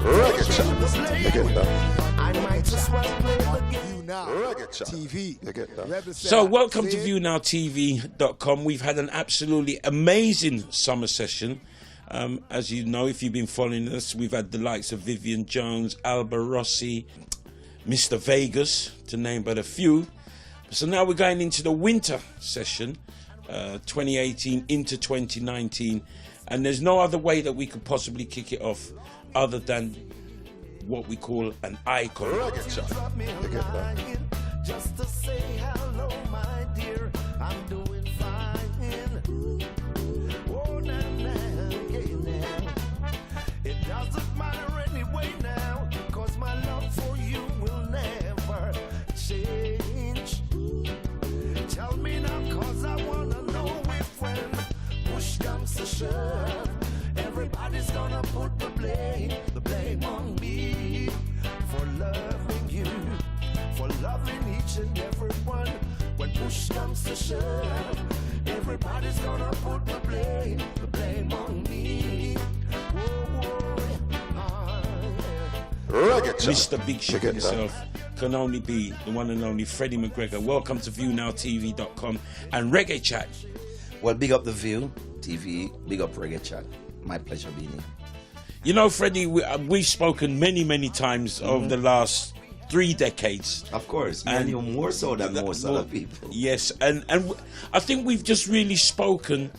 Reggae Chat. You get that? I might just well play the game. Reggae Chat. TV. You get that? So welcome to ViewNowTv.com. We've had an absolutely amazing summer session. As you know, if you've been following us, we've had the likes of Vivian Jones, Alba Rossi, Mr. Vegas, to name but a few. So now we're going into the winter session, 2018 into 2019, and there's no other way that we could possibly kick it off other than what we call an icon. Reggae Chat. You get that? Just to say hello, my dear. I'm doing fine. Oh, now. It doesn't matter anyway now, 'cause my love for you will never change. Tell me now, 'cause I wanna know if when push comes to shove, everybody's gonna put the blame on me for loving you, for loving each and every one. When push comes to shove, everybody's gonna put the blame on me. Reggae Chat. Mr. Big Shot You get himself can only be the one and only Freddie McGregor. Welcome to ViewNowTv.com and Reggae Chat. Well, big up the View TV, big up Reggae Chat. My pleasure being here. You know, Freddie, we've spoken many times over the last 3 decades. Of course, And and you more so than most other people. Yes, and I think we've just really spoken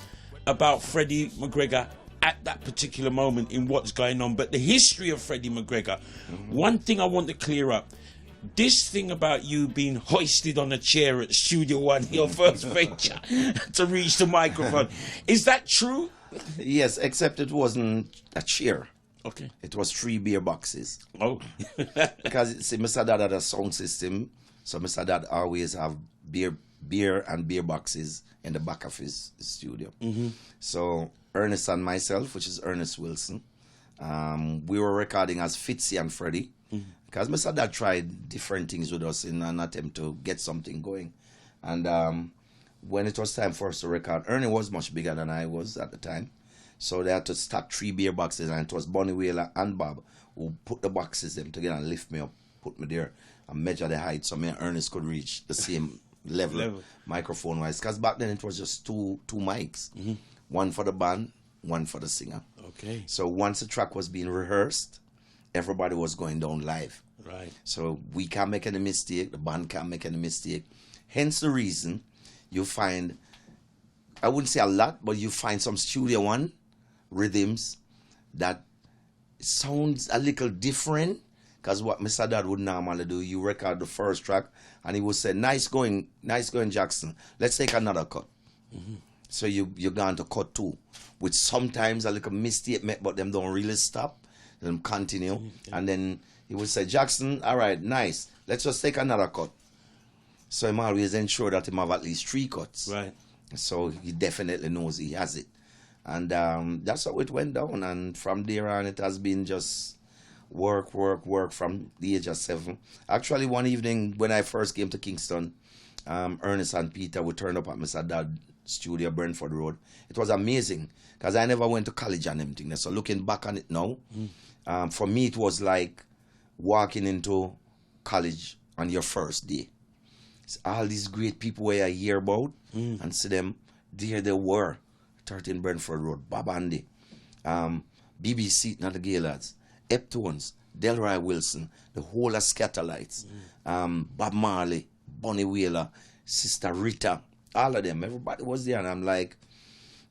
about Freddie McGregor at that particular moment in what's going on. But the history of Freddie McGregor, one thing I want to clear up, this thing about you being hoisted on a chair at Studio One, your first venture, to reach the microphone, is that true? Yes, except it wasn't a chair. Okay. It was 3 beer boxes. Oh. Because, see, Mr. Dad had a sound system, so Mr. Dad always have beer and beer boxes in the back of his studio. So Ernest and myself, which is Ernest Wilson, we were recording as Fitzy and Freddie, because Mr. Dad tried different things with us in an attempt to get something going. And when it was time for us to record, Ernie was much bigger than I was at the time. So they had to stack 3 beer boxes, and it was Bonnie Wheeler and Bob who put the boxes them together and lift me up, put me there, and measure the height so me and Ernest could reach the same level. Microphone-wise. Because back then it was just two mics. One for the band, one for the singer. Okay. So once the track was being rehearsed, everybody was going down live. Right. So we can't make any mistake, the band can't make any mistake. Hence the reason you find, I wouldn't say a lot, but you find some Studio One rhythms that sounds a little different, because what Mr. Dad would normally do, you record the first track and he would say, nice going Jackson, let's take another cut. So you're going to cut 2 with sometimes a little mistake made, but them don't really stop, them continue. And then he would say, Jackson, all right, nice, let's just take another cut. So I'm always ensure that he have at least 3 cuts. Right. So he definitely knows he has it. And that's how it went down. And from there on, it has been just work from the age of 7. Actually, one evening when I first came to Kingston, Ernest and Peter would turn up at Mr. Dad's studio, Brentford Road. It was amazing, because I never went to college and everything. So looking back on it now, for me, it was like walking into college on your first day. So all these great people where I hear about and see them, there they were, 13 Brentford Road, Bob Andy, BBC, not the gay lads, Eptones, Delroy Wilson, the whole of Scatterlights, Bob Marley, Bonnie Wheeler, Sister Rita, all of them, everybody was there. And I'm like,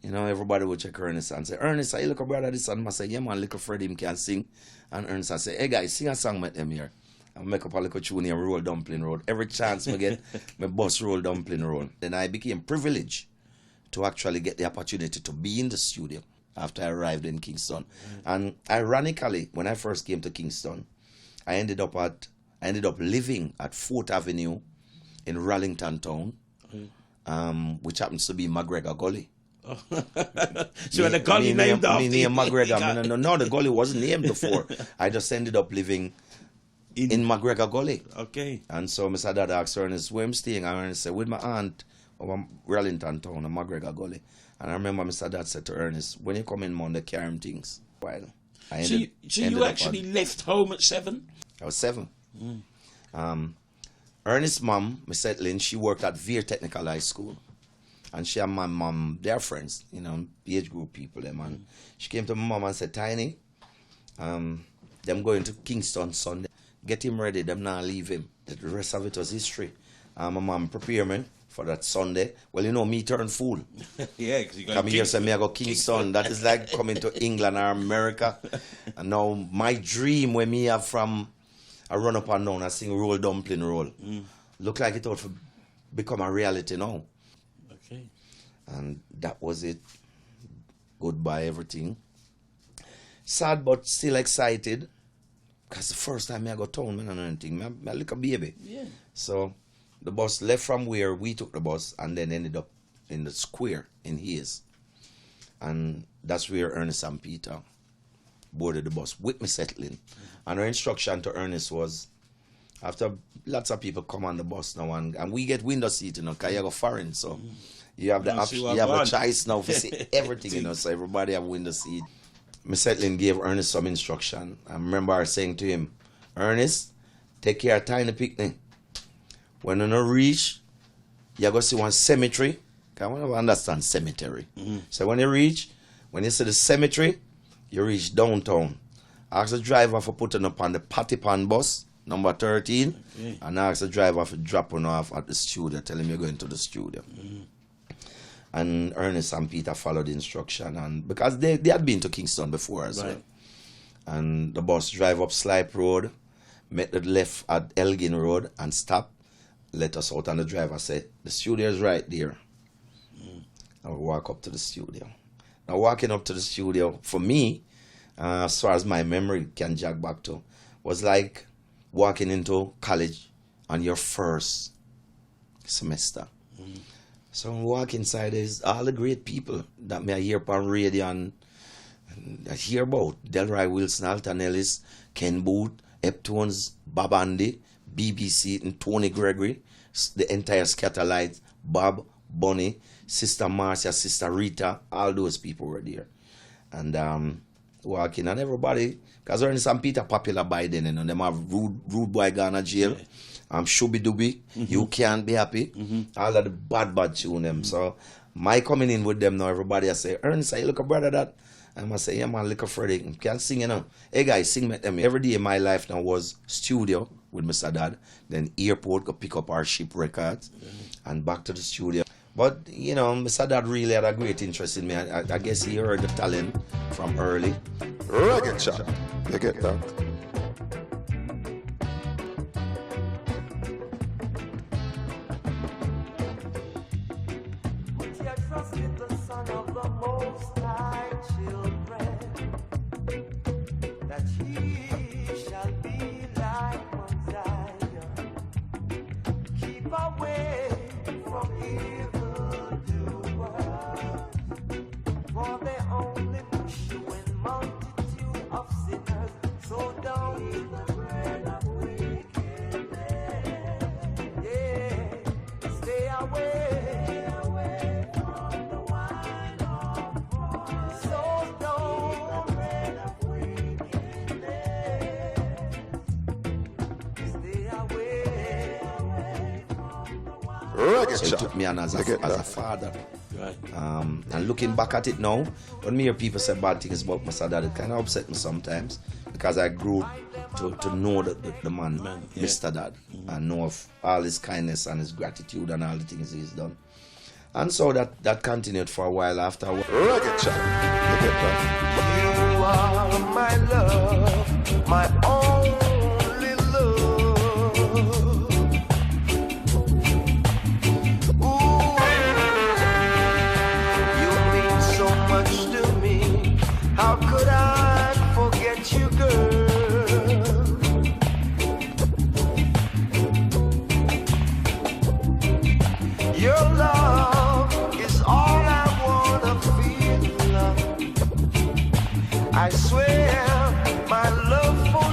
you know, everybody would check Ernest and say, Ernest, you look a brother this, and I say, yeah man, little Freddie him can sing. And Ernest I say, hey guys, sing a song with them here. I make up a little tune here, Roll Dumpling Road. Every chance I get, my boss Roll Dumpling Road. Then I became privileged to actually get the opportunity to be in the studio after I arrived in Kingston. And ironically, when I first came to Kingston, I ended up living at 4th Avenue in Rallington Town, which happens to be McGregor Gully. So the gully named after me name McGregor. No, the gully wasn't named before. I just ended up living in McGregor Gully. Okay. And so Mr. Dad asked Ernest, where I'm staying? And Ernest said, with my aunt over Rallington Town in McGregor Gully. And I remember Mr. Dad said to Ernest, when you come in Monday, carry him things. While. So you actually left home at 7? I was 7. Ernest's mom, Miss Etlin, she worked at Veer Technical High School. And she and my mom, they're friends, you know, age group people, them. And she came to my mom and said, Tiny, them going to Kingston Sunday. Get him ready, them not leave him. The rest of it was history. My mom prepared me for that Sunday. Well, you know, me turn fool. Yeah, because you got Come here, say me I go Kingston. That is like coming to England or America. And now my dream when me have from I run up and down, I sing roll dumpling roll. Look like it ought to become a reality now. Okay. And that was it. Goodbye everything. Sad but still excited. Because the first time I got town, I don't know anything. I look a baby. Yeah. So the bus left from where we took the bus and then ended up in the square in Hayes. And that's where Ernest and Peter boarded the bus with me settling. And our instruction to Ernest was, after lots of people come on the bus now and we get window seat, you know, because you go foreign, so you have the option, you have the choice now to see everything, you know, so everybody have window seat. Miss Settling gave Ernest some instruction. I remember her saying to him, Ernest, take care of Tiny Picnic. When you reach, you go see one cemetery. I want to understand cemetery. So when you see the cemetery, you reach downtown. Ask the driver for putting up on the Pattypan bus, number 13, and ask the driver for dropping off at the studio. Tell him you're going to the studio. And Ernest and Peter followed the instruction, and because they had been to Kingston before as well. And the bus drive up Slipe Road, met the left at Elgin Road, and stop. Let us out, and the driver said, the studio is right there. And we walk up to the studio. Now walking up to the studio, for me, as far as my memory can jog back to, was like walking into college on your first semester. So when we walk inside, there's all the great people that me I hear on radio and I hear about. Delroy Wilson, Alton Ellis, Ken Booth, Eptones, Bob Andy, BBC, and Tony Gregory, the entire Scatterlight, Bob, Bonnie, Sister Marcia, Sister Rita, all those people were there. And walking and everybody, because Ernest and Peter popular by then, you know, them have Rude Boy Ghana Jail, Shooby Dooby, You Can't Be Happy, all of the bad tune them. So my coming in with them now, everybody I say, Ernest, you look a brother that. And I say, yeah man, look a Freddie, can't sing, you know. Hey guys, sing with them. Every day in my life now was studio with Mr. Dad, then airport, go pick up our ship records, and back to the studio. But, you know, Mr. Dad really had a great interest in me. I guess he heard the talent from early. Reggae Chat. You get that? Put your trust in the Son of the Most High, children, that He shall be like Mount Zion. Keep away from evil doers, for they only push you in multitude of sinners. So don't eat the bread of wickedness. Yeah, stay away from the wine of wine. So don't eat the bread of wickedness. Stay away from the wine. Reggae So he Chat. took me on as You get a that? father. Right. And looking back at it now, when me hear people say bad things about Mr. Dad, it kind of upset me sometimes because I grew to know the man, yeah. Mr. Dad, and know of all his kindness and his gratitude and all the things he's done. And so that continued for a while after. Reggae Chat. You get that? You are my love, my only love. Ooh, you mean so much to me. How could I forget you, girl? Your love is all I wanna feel. I swear my love for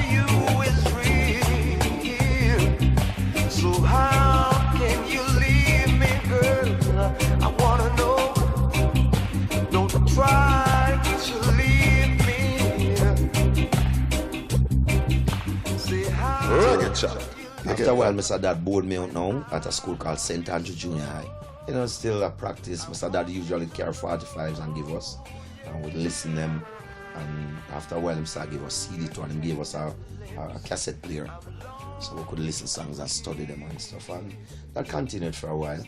Reggae Chat. After a while, Mr. Dad bored me out now at a school called St. Andrew Junior High. You know, still at practice, Mr. Dad usually carry 45s and give us, and we'd listen them. And after a while, Mr. gave us CD to and gave us a cassette player. So we could listen songs and study them and stuff. And that continued for a while.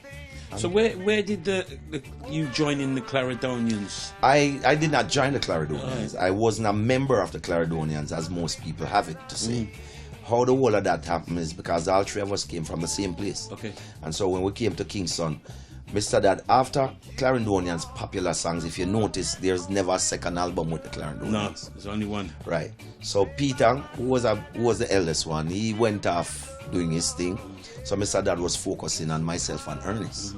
So where did you join in the Clarendonians? I did not join the Clarendonians. I wasn't a member of the Clarendonians, as most people have it to say. How the whole of that happened is because all three of us came from the same place. Okay. And so when we came to Kingston, Mr. Dad, after Clarendonians' popular songs, if you notice, there's never a second album with the Clarendonians. No, there's only one. Right. So Peter, who was the eldest one, he went off doing his thing. So Mr. Dad was focusing on myself and Ernest.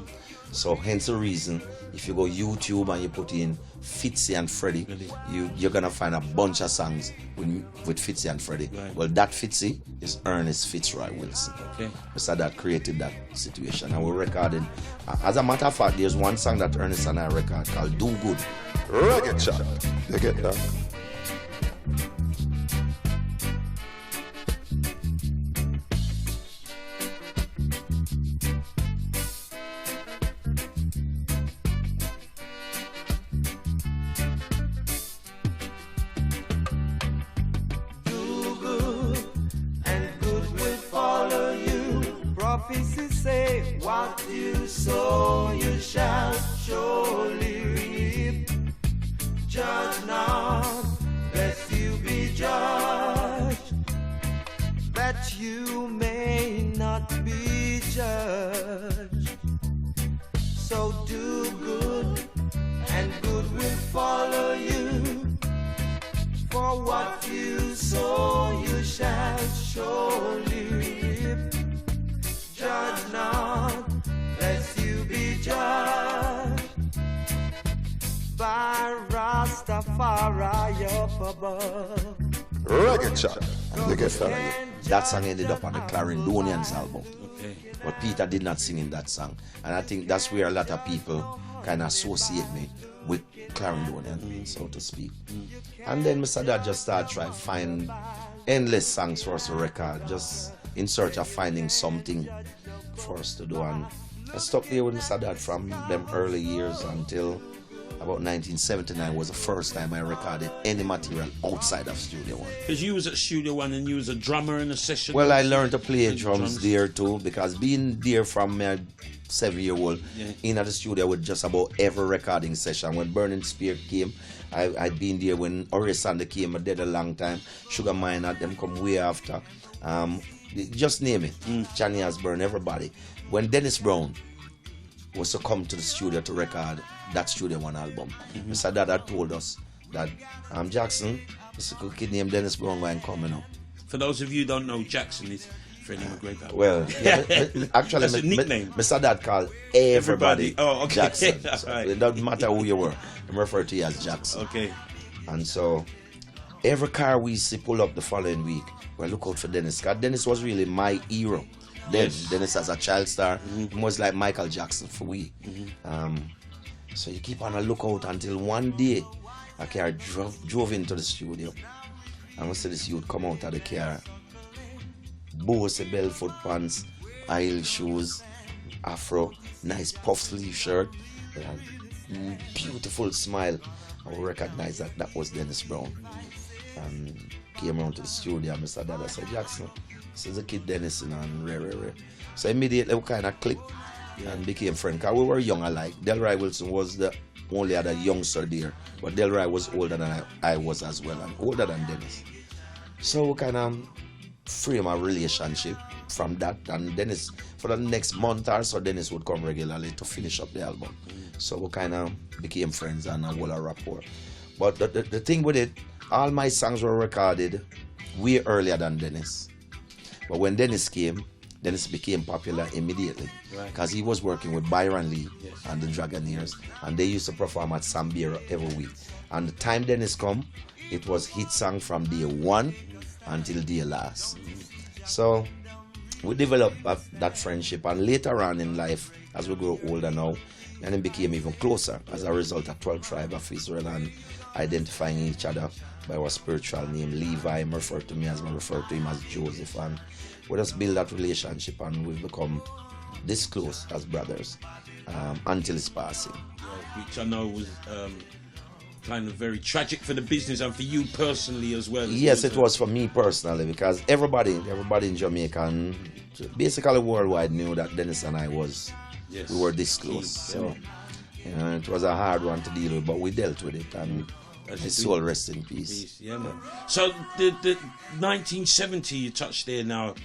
So hence the reason, if you go YouTube and you put in Fitzy and Freddie, you're gonna find a bunch of songs with Fitzy and Freddie. Right. Well, that Fitzy is Ernest Fitzroy Wilson. Okay. Mr. Dad created that situation, and we recorded. As a matter of fact, there's one song that Ernest and I record called "Do Good." Reggae Chat. You get that? Prophecies say, what you sow, you shall surely reap. Judge not, lest you be judged, that you may not be judged. So do good, and good will follow you. For what you sow, you shall surely reap. Judge not, lest you be judged by Rastafari up above. Reggae Chat. You get that? That song ended up on the Clarendonians album. Okay. But Peter did not sing in that song. And I think that's where a lot of people kind of associate me with Clarendonian, so to speak. And then Mr. Dad just started trying to find endless songs for us to record, just in search of finding something for us to do. And I stuck there with Mr. Dad from them early years until about 1979 was the first time I recorded any material outside of Studio One. Because you was at Studio One and you was a drummer in a session. Well, I learned to play drums there too, because being there from my 7-year-old in at the studio with just about every recording session. When Burning Spear came, I'd been there. When Horace and came, I did a long time. Sugar Miner, them come way after. Just name it. Johnny Osborne, everybody. When Dennis Brown was to come to the studio to record that Studio One album, Mr. Dad had told us that Jackson, Mr. Kid named Dennis Brown going coming up. For those of you who don't know, Jackson is Freddie McGregor. Well, actually, that's a nickname. Mr. Dad called everybody Oh, okay. Jackson. So Right. it doesn't matter who you were. I'm referred to you as Jackson. Okay. And so every car we see pull up the following week, well, look out for Dennis. Because Dennis was really my hero. Then Dennis as a child star, he was like Michael Jackson for we. So you keep on a lookout until one day a car drove into the studio. And we see this youth come out of the car. Bose Belfoot pants, high shoes, afro, nice puff sleeve shirt, and beautiful smile. I will recognize that was Dennis Brown. And came around to the studio, and Mr. Dada said, Jackson, this is the kid Dennis, and rare. So immediately we kind of clicked and became friends. Because we were young alike. Delroy Wilson was the only other youngster there, but Delroy was older than I was as well, and older than Dennis. So we kind of frame a relationship from that, and Dennis, for the next month or so, Dennis would come regularly to finish up the album. So we kind of became friends and a whole rapport. But the thing with it, all my songs were recorded way earlier than Dennis. But when Dennis came, Dennis became popular immediately because he was working with Byron Lee and the Dragonaires, and they used to perform at Sambira every week. And the time Dennis come, it was hit song from day one until day last. So we developed that friendship, and later on in life, as we grow older now, and it became even closer as a result of 12 Tribe of Israel and identifying each other by our spiritual name, Levi. I refer to him as Joseph, and we just build that relationship, and we've become this close as brothers until his passing. Which I know was kind of very tragic for the business and for you personally as well. Yes, it was for me personally, because everybody in Jamaica and basically worldwide knew that Dennis and I we were this close. So it was a hard one to deal with, but we dealt with it, and his soul rest in peace. Yeah, man. So the 1970 you touched there now,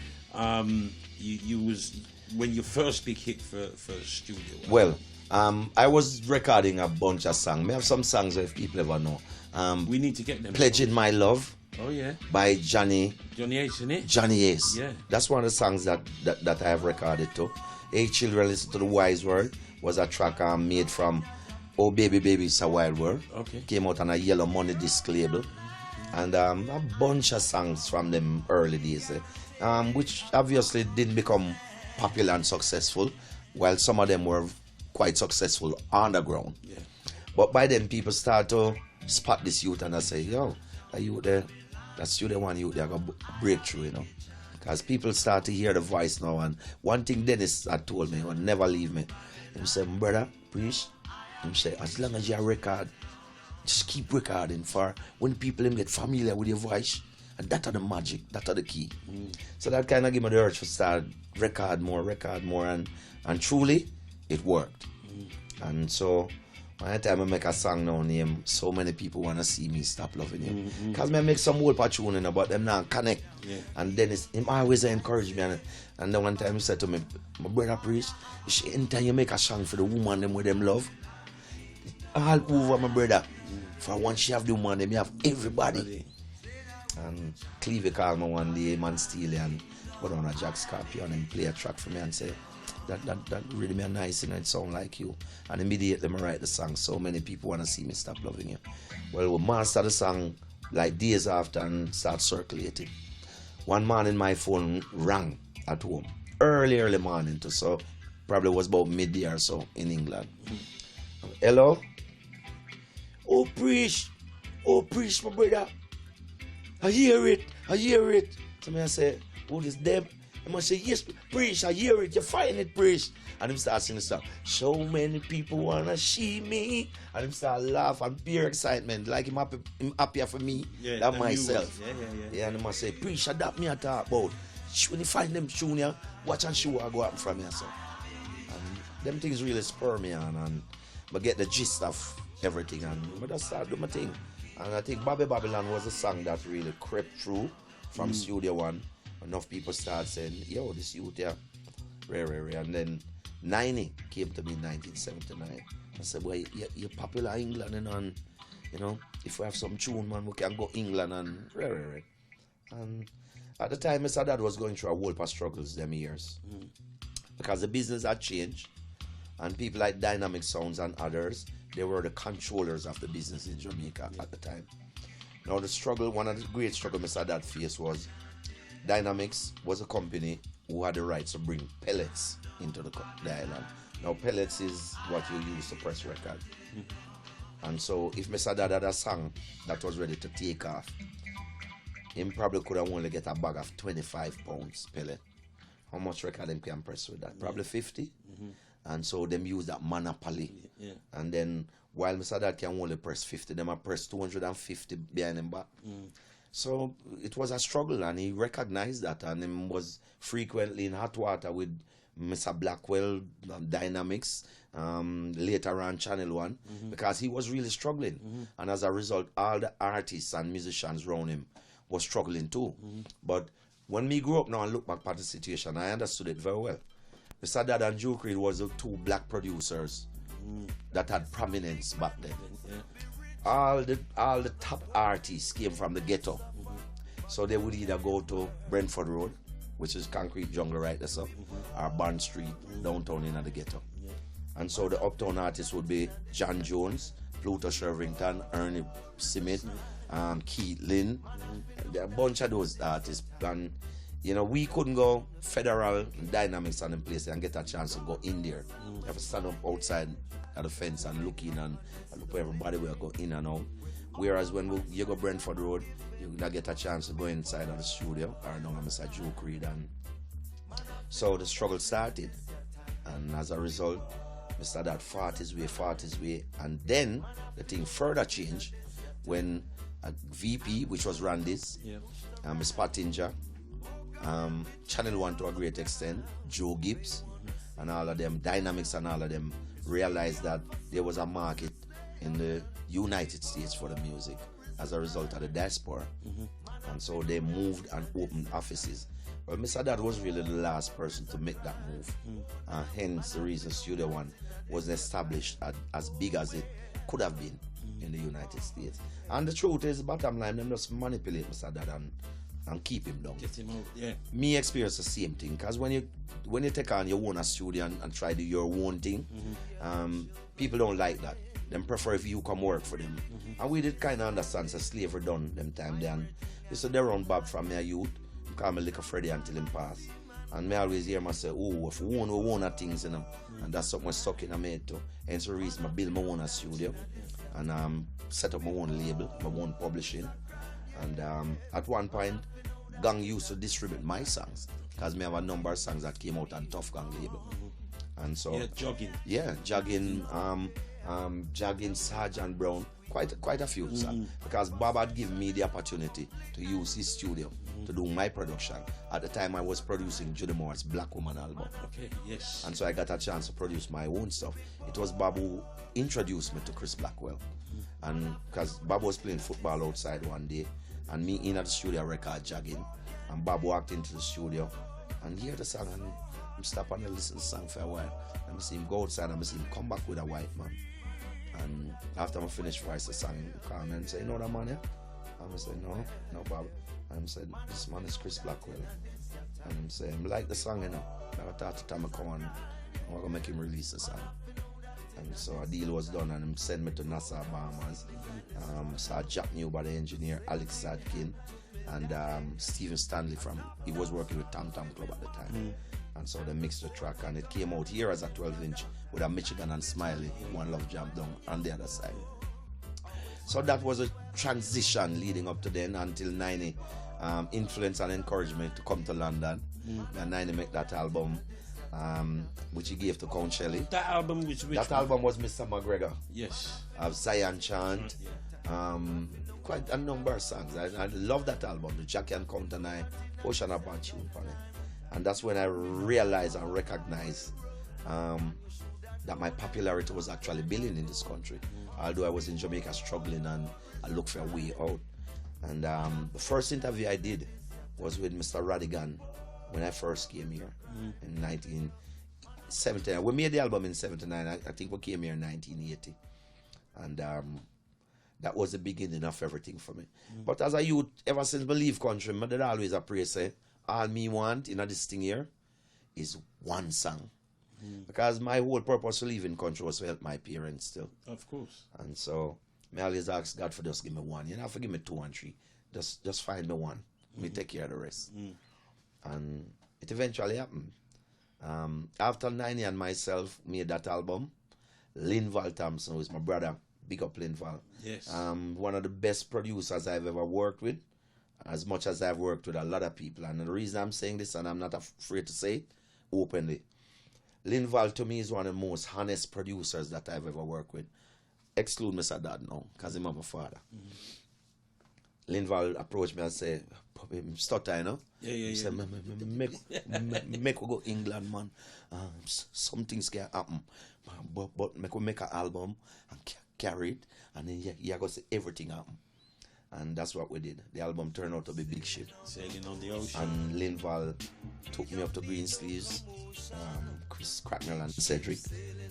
you was when your first big hit for studio. Well, I was recording a bunch of songs. I have some songs if people ever know. We need to get them. Pledging My Love. Oh yeah. By Johnny Ace, isn't it? Johnny Ace. Yeah. That's one of the songs that I have recorded too. Hey Children, Listen to the Wise Word was a track made from Oh Baby Baby It's a Wild World. Okay. Came out on a Yellow Money disc label. And a bunch of songs from them early days, which obviously didn't become popular and successful, while some of them were quite successful underground. Yeah. But by then people start to spot this youth and I say, yo, that youth there, that's you the one youth there got breakthrough, you know. Because people start to hear the voice now, and one thing Dennis had told me, he would never leave me. He said, brother, preach. He said, as long as you record, just keep recording for when people get familiar with your voice. And that are the magic, that are the key. So that kind of gave me the urge to start record more, and truly, it worked. And so, by the time I make a song now named So Many People Wanna See Me Stop Loving You. Because I make some old tune in about them now connect. Yeah. And then him always encourage me. And then one time he said to me, my brother priest, anytime you make a song for the woman them with them love, all over my brother. For once she have the woman, them you have everybody. And Clevie called me one day, Man Steely, and put on a Jack Scorpion and play a track for me and say, that really me nice and it sound like you. And immediately I write the song, So Many People Wanna See Me Stop Loving You. Well, we mastered the song like days after and start circulating. One morning my phone rang at home. Early morning too, so probably was about midday or so in England. Hello? Oh, preach, my brother. I hear it. So I say, oh, this Deb. I must say, yes, preach, I hear it. You find it, preach. And him start singing the song. So many people wanna see me. And him start laugh and pure excitement. Like him happier for me than myself. Yeah, and he must say, preach, adapt me at talk about. When you find them tune here, watch and show what go happen from here. So. And them things really spur me on, and I get the gist of everything, and I just start doing my thing. And I think Bobby Babylon was a song that really crept through from Studio One. Enough people start saying, yo, this youth here, rare. And then 90 came to me in 1979. I said, well, you're popular in England, and you know, if we have some tune, man, we can go England and rare. And at the time, Mr. Dad was going through a whole of struggles them years. Because the business had changed, and people like Dynamic Sounds and others, they were the controllers of the business in Jamaica at the time. Now the struggle, one of the great struggles Mr. Dad faced was Dynamics was a company who had the rights to bring pellets into the island. Now pellets is what you use to press record. And so if Mr. Dad had a song that was ready to take off, him probably could have only get a bag of 25 pounds pellet. How much record them can press with that? Probably 50. And so them use that monopoly. And then while Mr. Dad can only press 50, them are press 250 behind him back. So it was a struggle, and he recognized that, and he was frequently in hot water with Mr. Blackwell, Dynamics, later on Channel One, because he was really struggling. And as a result, all the artists and musicians around him were struggling too. But when me grew up now and look back at the situation, I understood it very well. Mr. Dad and Joe Creed was the two black producers that had prominence back then. All the top artists came from the ghetto. So they would either go to Brentford Road, which is concrete jungle right there, so, or Bond Street, downtown in the ghetto. And so the uptown artists would be John Jones, Pluto Shervington, Ernie Simmet, Keith Lynn. There are a bunch of those artists. And you know, we couldn't go Federal Dynamics on the place and get a chance to go in there. You have to stand up outside at the fence and look in and look where everybody will go in and out. Whereas when you go Brentford Road, you gonna get a chance to go inside of the studio or down to Mr. Joe Creed. And so the struggle started. And as a result, Mr. Dad fought his way. And then the thing further changed when a VP, which was Randy's, Miss Pattinger, Channel 1 to a great extent, Joe Gibbs, and all of them, Dynamics and all of them, realized that there was a market in the United States for the music as a result of the diaspora. And so they moved and opened offices. Well, Mr. Dad was really the last person to make that move. Hence the reason Studio One was established as big as it could have been in the United States. And the truth is, bottom line, them just manipulate Mr. Dad and keep him down. Get him out, yeah. Me experience the same thing, because when you take on your own studio and try to do your own thing, people don't like that. Them prefer if you come work for them. And we did kind of understand, so slavery done them time then. This is the round Bob from my youth. I call me little Freddie until him pass. And me always hear myself, oh, if we own things, you know. And that's something stuck in my head too. Hence the reason I build my own studio. And set up my own label, my own publishing. And at one point, Gang used to distribute my songs, because me have a number of songs that came out on Tough Gang label. And so jogging, jogging Sergeant Brown, quite a few songs, because Bob had given me the opportunity to use his studio to do my production. At the time I was producing Judy Moore's Black Woman album. Okay, yes. And so I got a chance to produce my own stuff. It was Bob who introduced me to Chris Blackwell. And because Bob was playing football outside one day, and me in at the studio record jogging, and Bob walked into the studio and hear the song, and I'm stop and listen to the song for a while. And I see him go outside, and I see him come back with a white man. And after I finished voice the song, he called me and say, you know that man, yeah? And I said, no, Bob. And I said, this man is Chris Blackwell. And I said, I like the song, you know. I thought the time I come on, I'm going to make him release the song. And so a deal was done, and him sent me to Nassau, Bahamas. Saw Jack Newby, the engineer, Alex Sadkin, and Stephen Stanley he was working with Tam Tam Club at the time. And so they mixed the track, and it came out here as a 12-inch with a Michigan and Smiley, One Love Jam down on the other side. So that was a transition leading up to then until 90 influence and encouraged me to come to London. And 90 make that album, which he gave to Count Shelley. That album was which That one? album was Mr. McGregor. Yes. Of Zion Chant. Quite a number of songs. I love that album. The Jackie and Count and I, Ocean of Band tune on it. And that's when I realized and recognized that my popularity was actually building in this country. Although I was in Jamaica struggling and I looked for a way out. And the first interview I did was with Mr. Radigan when I first came here in 1979. We made the album in 79. I think we came here in 1980. And that was the beginning of everything for me. But as a youth, ever since I leave country, I did always a pray say, all me want in this thing here is one song. Because my whole purpose to leaving country was to help my parents still. Of course. And so I always ask God for just give me one. You know, forgive me 2 and 3. Just find me one. Me take care of the rest. And it eventually happened. After 90 and myself made that album, Linval Thompson, who is my brother, big up Linval. Yes. One of the best producers I've ever worked with, as much as I've worked with a lot of people. And the reason I'm saying this, and I'm not afraid to say it openly, Linval to me is one of the most honest producers that I've ever worked with. Exclude Mr. Dad now, because I'm a father. Linval approached me and said, stutter, you know? Yeah. He said, make we go England, man. Some things can happen. But make we make an album and carry it, and then you go see everything happen. And that's what we did. The album turned out to be Big Ship. Sailing on the ocean. And Linval took me up to Green Sleeves. Chris Cracknell and Cedric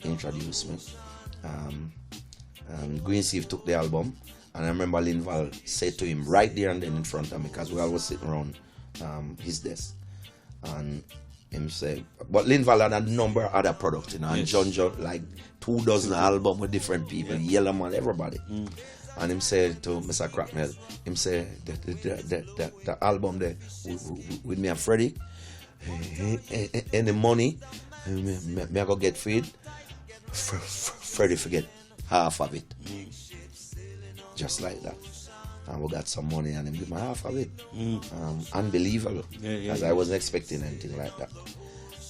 introduced me. And Green Sleeves took the album. And I remember Linval said to him right there and then in front of me, because we all was sitting around his desk. And him said, but Linval had a number of other products, you know, and John like 24 albums with different people, Yellow Man, everybody. And him said to Mr. Cracknell, him say the album there with me and Freddie, any money me I go get feed, Freddie forget half of it. just like that. And we got some money and him give me half of it. Unbelievable. Because I wasn't expecting anything like that.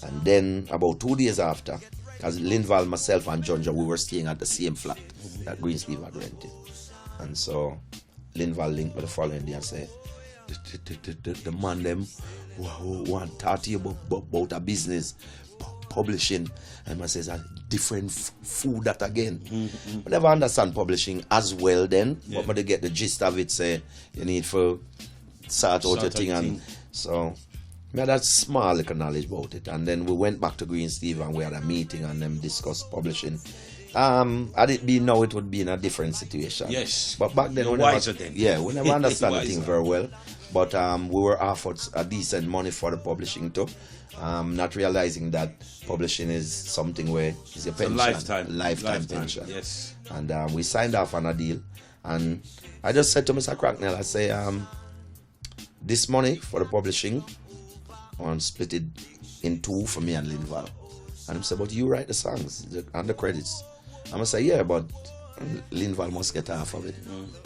And then about 2 days after, as Linval, myself and Junja, we were staying at the same flat that Greensleeve had rented. And so Linval linked me the following day and said, the man them want to talk to you about a business publishing, and I says a different food that again. I never understand publishing as well then, but I get the gist of it. Say you need for sort out your thing, and so we had that small little knowledge about it. And then we went back to Greensleeve and we had a meeting and them discussed publishing. Had it been now, it would be in a different situation. Yes, but back then, we never understand the thing very well. But we were offered a decent money for the publishing too. Not realizing that publishing is something where it's a pension, lifetime pension. Yes. And we signed off on a deal. And I just said to Mr. Cracknell, I say, this money for the publishing, I want to split it in two for me and Linval. And he said, but you write the songs and the credits. I'm going to say, yeah, but Linval must get half of it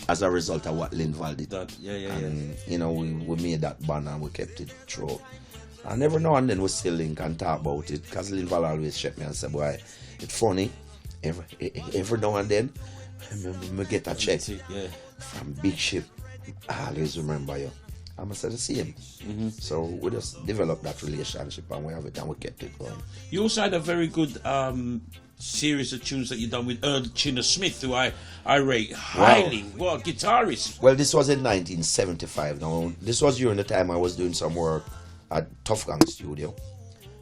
as a result of what Linval did. You know, we made that band and we kept it through. And every now and then we still link and talk about it, because Linval always check me and say, boy, it's funny. Every now and then, I get a check from Big Ship. I always remember you. I'm going to say the same. So we just developed that relationship and we have it and we kept it going. You also had a very good series of tunes that you done with Earl Chinner Smith, who I rate highly. Wow. What a guitarist. Well, this was in 1975. Now, this was during the time I was doing some work at Tough Gang Studio.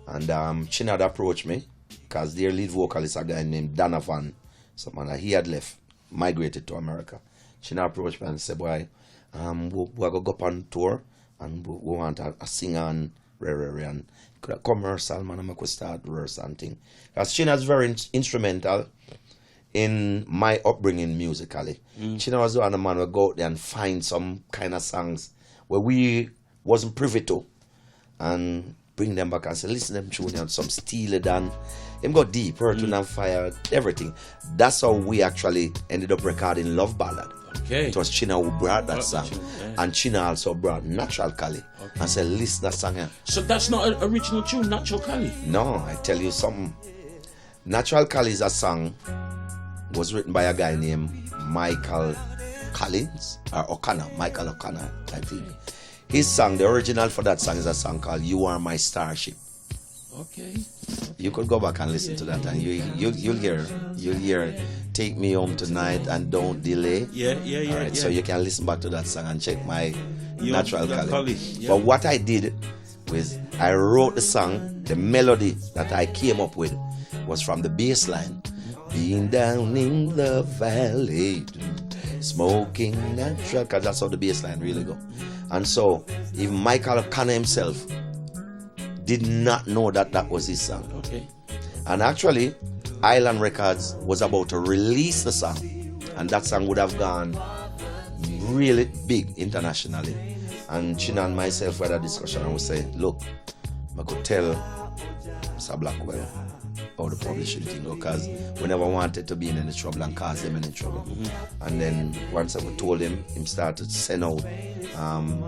And Chinner had approached me because their lead vocalist, a guy named Donovan, someone he had left, migrated to America. Chinner approached me and said, boy, we're going to go up on tour and we want a singer and and could have come rehearsal, man, and I could start rehearsal and thing. Because Chinner is very instrumental in my upbringing musically. Chinner was the one man who go out there and find some kind of songs where we wasn't privy to and bring them back and say, listen to them tune and some Steely Dan. Him go deep, Earth, Wind and Fire, everything. That's how we actually ended up recording Love Ballad. Okay. It was Chinner who brought that song. And Chinner also brought Natural Cali and said, listen that song here. So that's not an original tune, Natural Cali? No, I tell you something. Natural Cali is a song was written by a guy named Michael Collins or O'Connor, Michael O'Connor, I think. His song, the original for that song is a song called You Are My Starship. Okay. You could go back and listen to that, and you'll hear Take Me Home Tonight and Don't Delay. Alright, so you can listen back to that song and check my Natural Cali. But what I did was I wrote the song, the melody that I came up with was from the bass line. Being down in the valley, smoking natural, because that's how the bass line really go. And so even Michael O'Connor himself did not know that that was his song. Okay. And actually, Island Records was about to release the song, and that song would have gone really big internationally. And Chinner and myself had a discussion and we said, look, I could tell Mr. Blackwell how the publishing thing go, because we never wanted to be in any trouble and cause them any trouble. And then once I told him, he started to send out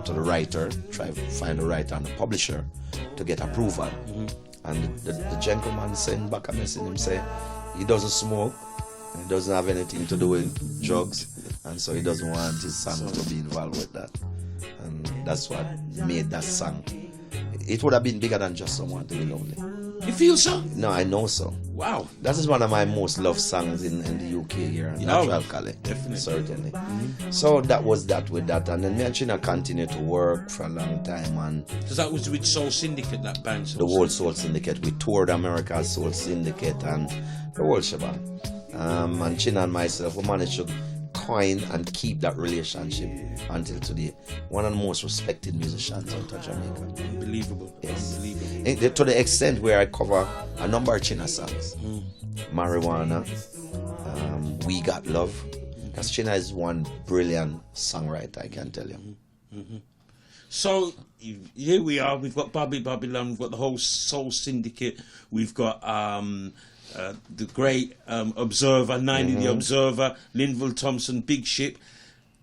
to the writer, try to find the writer and the publisher to get approval. And the gentleman sent back a message and say he doesn't smoke, he doesn't have anything to do with drugs, and so he doesn't want his son to be involved with that. And that's what made that song. It would have been bigger than Just Someone to Be Lonely. You feel so? No, I know so. Wow. That is one of my most loved songs in the UK here. Natural Cali. Definitely. Certainly. So that was that with that. And then me and Chinner continued to work for a long time. And because that was with Soul Syndicate, that band. The whole Soul Syndicate. We toured America's Soul Syndicate and the whole shebang. And Chinner and myself, we managed to coin and keep that relationship until today. One of the most respected musicians out of Jamaica. Unbelievable. Yes. Unbelievable. To the extent where I cover a number of Chinner songs. Marijuana, We Got Love. Because Chinner is one brilliant songwriter, I can tell you. So here we are. We've got Bobby Babylon. We've got the whole Soul Syndicate. We've got the great Observer, 90 The Observer, Linval Thompson, Big Ship.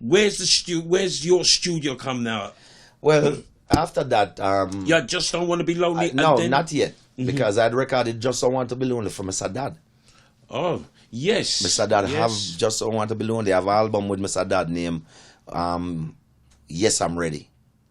Where's your studio come now? Well, after that, You just don't want to be lonely. no, and then, not yet, because I'd recorded Just Don't Want to Be Lonely for Mr. Dad. Oh, yes. Mr. Dad yes. have Just Don't Want to Be Lonely. Have an album with Mr. Dad named Yes, I'm Ready.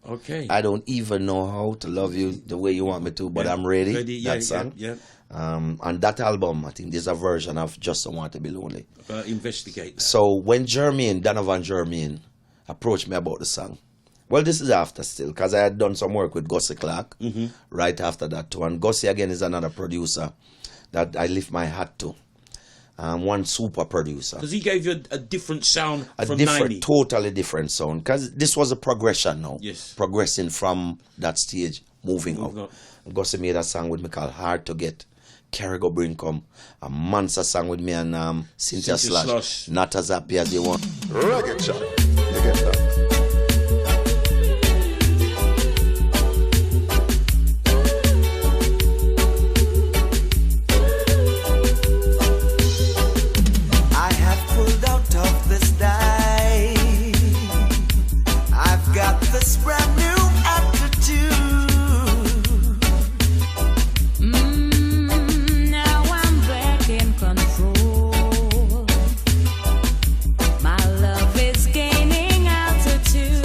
Okay. I don't even know how to love you the way you want me to, but I'm ready. Yeah, that song. yeah. And that album, I think there's a version of Just Don't Want to Be Lonely. Investigate that. So when Donovan Jermaine approached me about the song, well, this is after still, because I had done some work with Gussie Clark right after that too. And Gussie again is another producer that I lift my hat to. One super producer. Because he gave you a different sound from different, 90. totally different sound. Because this was a progression now. Yes. Progressing from that stage, moving Moving up. Gussie made a song with me called Hard to Get. Carrigo Brinkum. A monster song with me and Cynthia Slash. Not as happy as you want. Reggae Chat. You get that? I have pulled out of this day. I've got this brand new attitude. Now I'm back in control. My love is gaining altitude.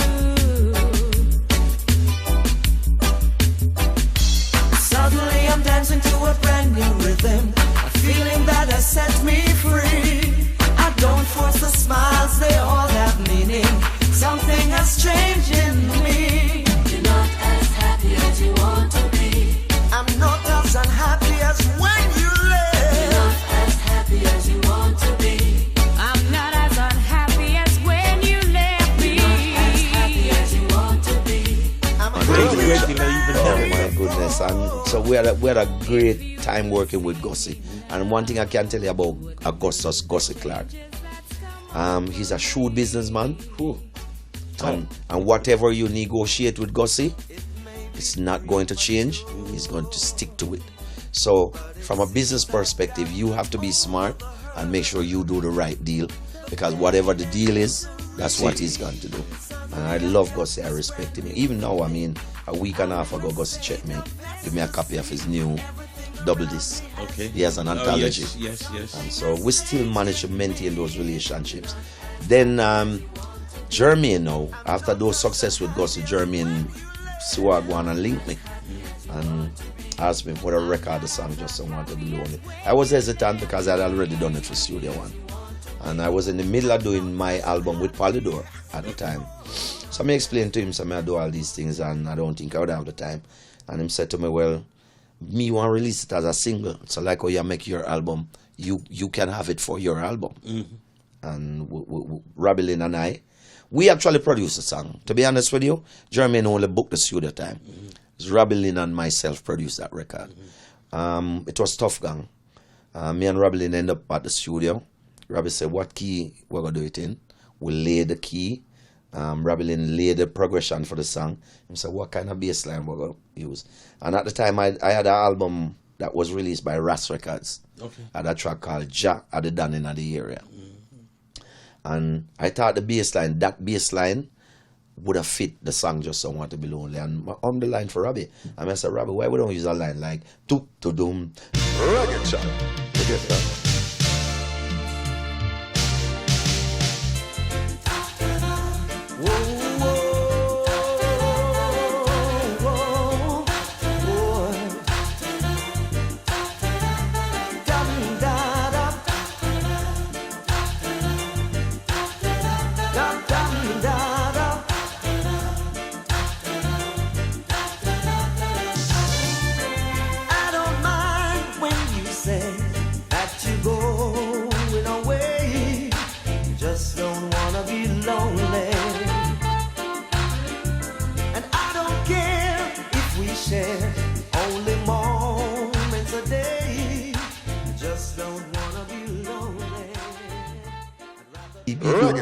Suddenly I'm dancing to a brand new rhythm, a feeling that has set me free. I don't force the smiles, they all have meaning. Something has changed in me. You're not as happy as you want to be. I'm not as unhappy as when you left. Not as happy as you want to be. I'm not as unhappy as when you left me. Not as happy as you want to be. I'm Oh my goodness. And so we had a great time working with Gussie. And one thing I can tell you about Augustus Gussie Clark. He's a shrewd businessman. And whatever you negotiate with Gussie, it's not going to change. He's going to stick to it. So from a business perspective, you have to be smart and make sure you do the right deal, because whatever the deal is, that's what he's going to do. And I love Gussie. I respect him. Even now, I mean, a week and a half ago, Gussie checked me, give me a copy of his new double disc. Okay. He has an anthology. Yes. And so we still manage to maintain those relationships. Then Jermaine now, after those success with Gussie, Jermaine Siwagwan and linked me and asked me for a record the song Just Don't Want to Be Lonely. I was hesitant because I had already done it for Studio One. And I was in the middle of doing my album with Polydor at the time. So I explained to him, I do all these things and I don't think I would have the time. And he said to me, well, me want to release it as a single. So like how you make your album, you can have it for your album. And Robbie Lynn and I, we actually produced the song. To be honest with you, Jermaine only booked the studio time. It's Robbie Lynn and myself produced that record. It was Tough Gang. Me and Robbie Lynn ended up at the studio. Robbie said, what key we're going to do it in? We laid the key. Robbie Lynn laid the progression for the song. He said, what kind of bass line we're going to use? And at the time, I had an album that was released by Ras Records. Okay. I had a track called Ja at the Done in the area. And I thought that bass line would have fit the song Just Don't Want to Be Lonely. And on the line for Robbie, I said, Robbie, why we don't use a line like toop to doom? Reggae Chat. You get that?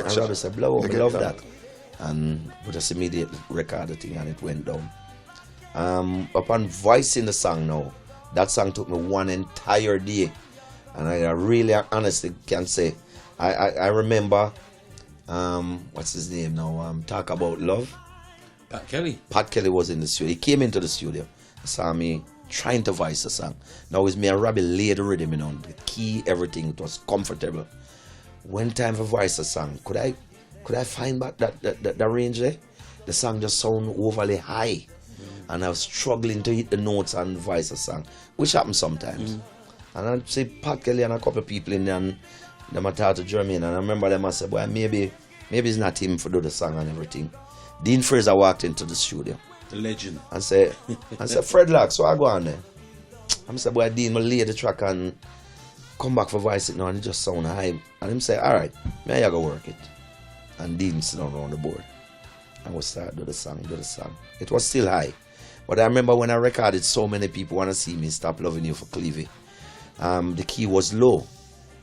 And Robbie said, blow up, I love that. And we just immediately recorded the thing and it went down. Upon voicing the song now, that song took me one entire day. And I really honestly can say, I remember what's his name now? Talk About Love. Pat Kelly. Pat Kelly was in the studio. He came into the studio, saw me trying to voice the song. Now it was me and Robbie laid the rhythm, the key, everything. It was comfortable. When time for voice the song, could I find back that range there? The song just sound overly high, and I was struggling to hit the notes and voice the song, which happens sometimes. And I see Pat Kelly and a couple of people in there, and them talk to Jermaine, and I remember them and said, "Boy, maybe it's not him for do the song and everything." Dean Fraser walked into the studio. The legend. And said, Fred Lock, so I go on there. I said, "Boy, Dean will lay the track and come back for voice it now," and it just sound high. And him say, "All right, may I go work it." And Dean sit down on the board. And we start do the song. It was still high. But I remember when I recorded So Many People Wanna See Me, Stop Loving You for Clevie, the key was low.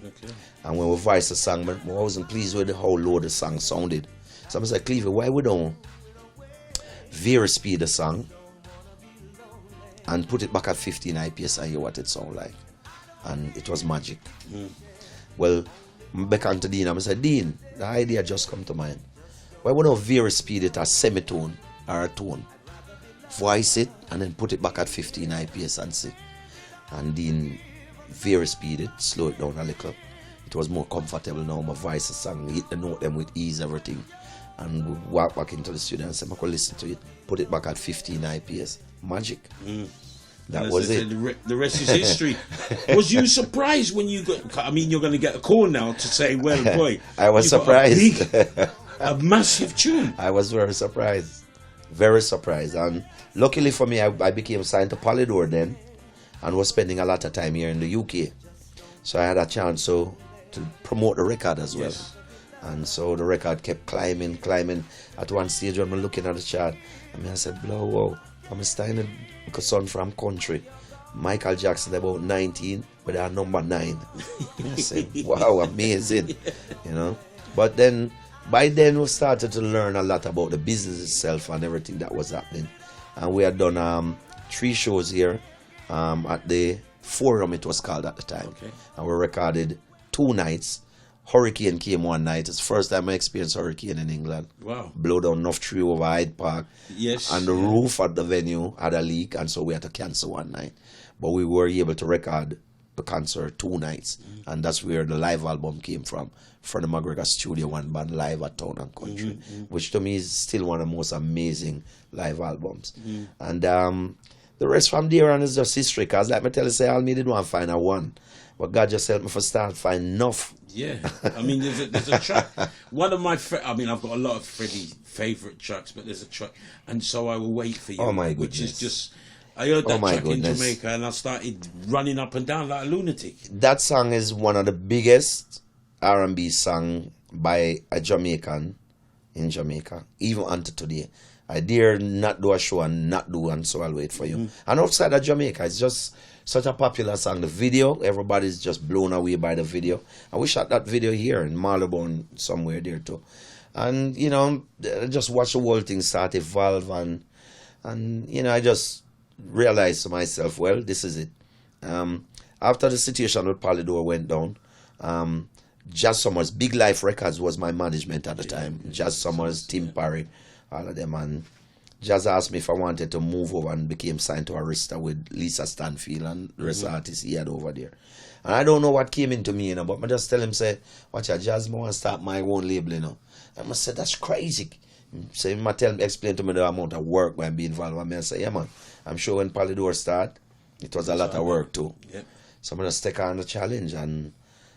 Okay. And when we voiced the song, I wasn't pleased with how low the song sounded. So I said, "Clevie, why we don't very speed the song and put it back at 15 IPS and hear what it sound like?" And it was magic. Well, I beckoned to Dean and I said, "Dean, the idea just come to mind. Why we don't very speed it as semitone or a tone? Voice it and then put it back at 15 IPS and see." And Dean very speed it, slow it down a little. It was more comfortable now. My voice the song, hit the note them with ease, everything. And we walk back into the studio and say, "I could listen to it, put it back at 15 IPS. Magic." That And was as I it. said, the rest is history. Was you surprised when you got? I mean, you're going to get a call now to say, "Well, boy, I was you got surprised. a massive tune." I was very surprised. Very surprised. And luckily for me, I became signed to Polydor then and was spending a lot of time here in the UK. So I had a chance to promote the record as well. Yes. And so the record kept climbing. At one stage when I'm looking at the chart, I said, "Blow, wow, I'm starting a son from country. Michael Jackson about 19, but they are number 9. I said, "Wow, amazing." But then, by then we started to learn a lot about the business itself and everything that was happening. And we had done 3 shows here at the Forum, it was called at the time. Okay. And we recorded 2 nights. Hurricane came one night. It's the first time I experienced hurricane in England. Wow. Blow down enough tree over Hyde Park. Yes. And the roof at the venue had a leak, and so we had to cancel one night. But we were able to record the concert 2 nights. And that's where the live album came from. Freddie McGregor Studio One Band Live at Town and Country. Which to me is still one of the most amazing live albums. And the rest from there on is just history. Because like me tell you, say, all me did want to find a one. But God just helped me for start find enough. Yeah, I mean, there's a track. One of my, I've got a lot of Freddie favourite tracks, but there's a track, and so I will wait for you. Oh my goodness! Which is just, I heard that my track in goodness. Jamaica, and I started running up and down like a lunatic. That song is one of the biggest R&B song by a Jamaican in Jamaica, even until today. I dare not do a show and not do, and so I'll wait for you. And outside of Jamaica, it's just such a popular song. The video, everybody's just blown away by the video. And we shot that video here in Marylebone, somewhere there too. And, I just watched the whole thing start evolve, and I just realized to myself, well, this is it. After the situation with Polydor went down, Jazz Summers, Big Life Records was my management at the time. Jazz Summers, Tim Parry, all of them. And Jazz asked me if I wanted to move over and became signed to Arista with Lisa Stanfield and the rest of the artists he had over there. And I don't know what came into me, but I just tell him, say, watch out, Jazz, I want to start my own label, And I said, that's crazy. So he explain to me the amount of work when I be involved. And I say, yeah, man, I'm sure when Polydor start, it was a lot of work too. Yep. So I'm going to take on the challenge. And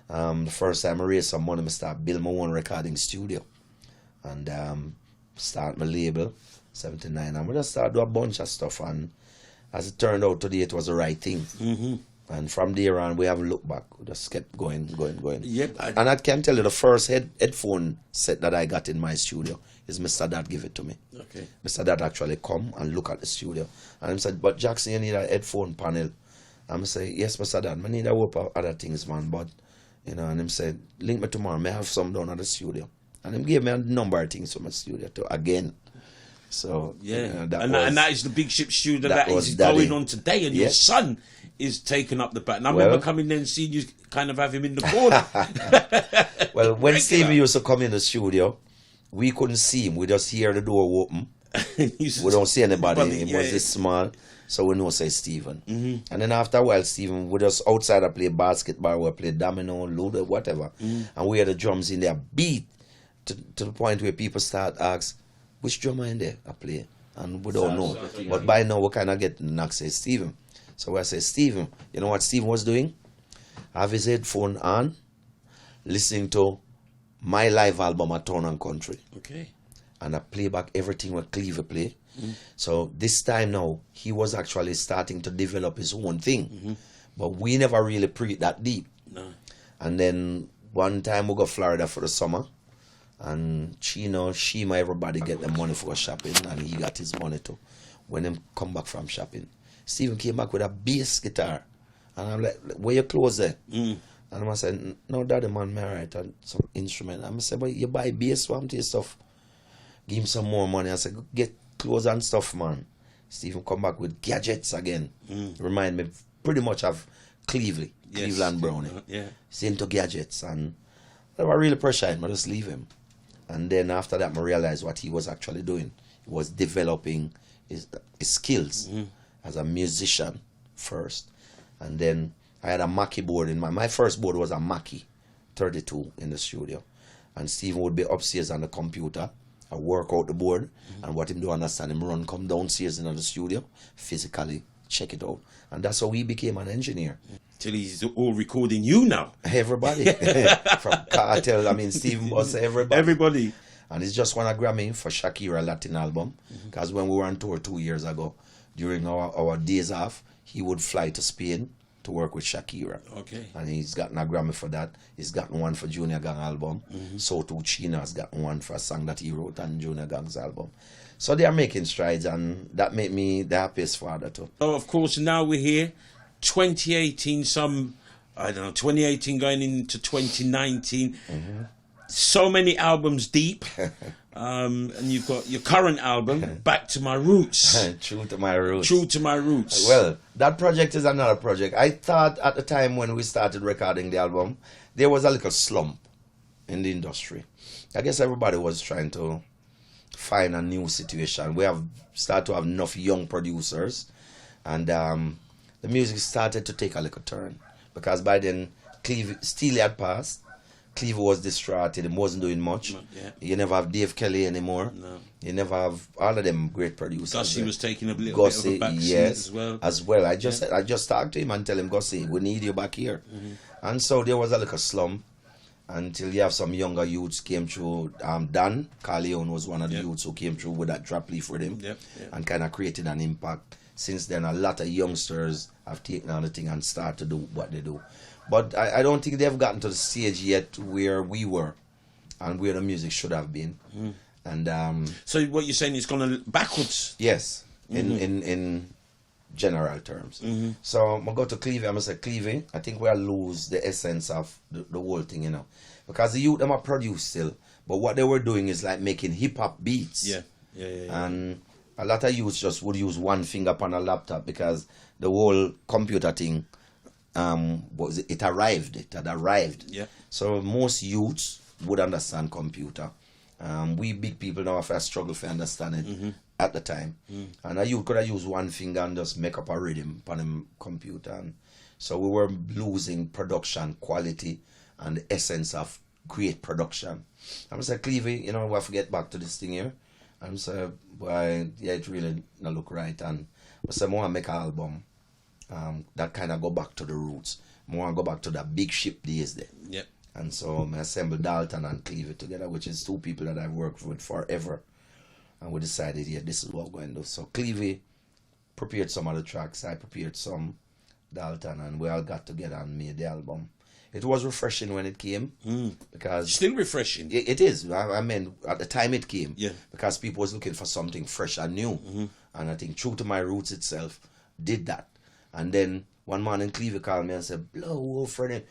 the first time I raised some money, I start build my own recording studio. And start my label. 79, and we just started do a bunch of stuff, and as it turned out today, it was the right thing. And from there on, we haven't looked back. We just kept going. Yep. And I can tell you, the first headphone set that I got in my studio is Mr. Dad give it to me. Okay. Mr. Dad actually come and look at the studio, and he said, "But Jackson, you need a headphone panel." I'm say, "Yes, Mr. Dad, I need a whoop of other things, man, but and him said, link me tomorrow, may I have some down at the studio." And him gave me a number of things from my studio too, again. So Yeah, that and that is the Big Ship studio that is was Daddy. going on today, and your son is taken up the baton. I Well- remember coming there and seeing you kind of have him in the corner. Well, when Regular. Stevie used to come in the studio, we couldn't see him. We just hear the door open. We don't see anybody. It was this small, so we know say Stephen. And then after a while, Stephen would just outside I play basketball, we play domino, ludo, whatever. And we had the drums in there beat to the point where people start ask, which drummer in there I play? And we don't know. But by now we kind of get the knock say Stephen. So I say, Stephen, you know what Stephen was doing? Have his headphone on, listening to my live album at Town and Country. Okay. And I play back everything what Cleaver play. So this time now, he was actually starting to develop his own thing. But we never really pre that deep. No. And then one time we go Florida for the summer. And Chino, Shima, everybody get the money for shopping. And he got his money too. When him come back from shopping. Stephen came back with a bass guitar. And I'm like, where your clothes there? And I said, no, daddy man, may I write on some instrument. I said, but you buy bass for him to your stuff. Give him some more money. I said, get clothes and stuff, man. Stephen come back with gadgets again. Remind me pretty much of Cleveland Brownie. Yeah. He's into gadgets. And I was really pressured. I just leave him. And then after that, I realized what he was actually doing. He was developing his skills as a musician first. And then I had a Mackie board in my first board was a Mackie 32 in the studio. And Stephen would be upstairs on the computer. I work out the board, and what him do understand him run come downstairs in the studio, physically check it out. And that's how he became an engineer. Till he's all recording you now. Everybody. From Cartel, I mean Stephen was everybody. Everybody. And he's just won a Grammy for Shakira Latin album. Because when we were on tour 2 years ago, during our days off, he would fly to Spain to work with Shakira. Okay. And he's gotten a Grammy for that. He's gotten one for Junior Gang album. So too Chino has gotten one for a song that he wrote on Junior Gang's album. So they are making strides, and that made me the happiest father too. Oh, of course, now we're here. 2018, 2018 going into 2019. So many albums deep. And you've got your current album, Back to My Roots. True to my roots. True to My Roots. Well, that project is another project. I thought at the time when we started recording the album, there was a little slump in the industry. I guess everybody was trying to find a new situation. We have started to have enough young producers, and the music started to take a little turn. Because by then, Steely had passed. Cleaver was distraught, he wasn't doing much. Yeah. You never have Dave Kelly anymore. No. You never have all of them great producers. Gussie was taking a little bit of a back seat as well. As well. I just talked to him and tell him, Gussie, we need you back here. And so there was a little slump until you have some younger youths came through. Dan Carleone was one of the youths who came through with that drop leaf with him and kind of created an impact. Since then, a lot of youngsters have taken on the thing and started to do what they do. But I don't think they've gotten to the stage yet where we were and where the music should have been. And so what you're saying is gone backwards? yes, in general terms. So I'm going to go to Cleavy. I'm going to say, Cleavy, I think we'll lose the essence of the whole thing, you know. Because the youth, them are produced still. But what they were doing is like making hip-hop beats. Yeah. And a lot of youths just would use one finger upon a laptop because the whole computer thing... it had arrived. Yeah. So most youths would understand computer. We big people now have a struggle for understand it at the time. And a youth could have used one finger and just make up a rhythm on him computer. And so we were losing production quality and the essence of great production. I'm saying, Cleavy, you know, we have to get back to this thing here. I'm saying, boy, yeah, it really not look right. And I said, I want to make an album. That kind of go back to the roots. More go back to the big ship days there. Yep. And so I assembled Dalton and Cleavy together, which is two people that I've worked with forever. And we decided, yeah, this is what we're going to do. So Cleavy prepared some of the tracks. I prepared some, Dalton, and we all got together and made the album. It was refreshing when it came. Because Still refreshing. it is. I mean, at the time it came. Yeah. Because people was looking for something fresh and new. And I think True to My Roots itself did that. And then one man in Cleveland called me and said, "Blow, Freddie,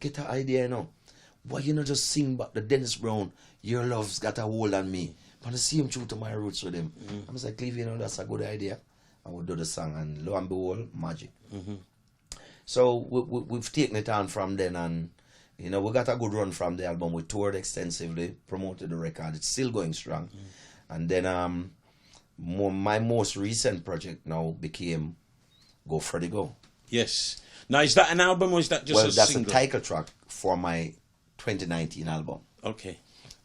get an idea now. Why you not just sing about the Dennis Brown, Your Love's Got a Hold on Me? I want to see him True to My Roots with him." I was like, Cleveland, you know, that's a good idea. I would do the song, and lo and behold, magic. So we've taken it on from then, and you know, we got a good run from the album. We toured extensively, promoted the record. It's still going strong. And then my most recent project now became Go Freddie Go. Yes. Now, is that an album or is that just Well, a that's single? a title track for my 2019 album. Okay.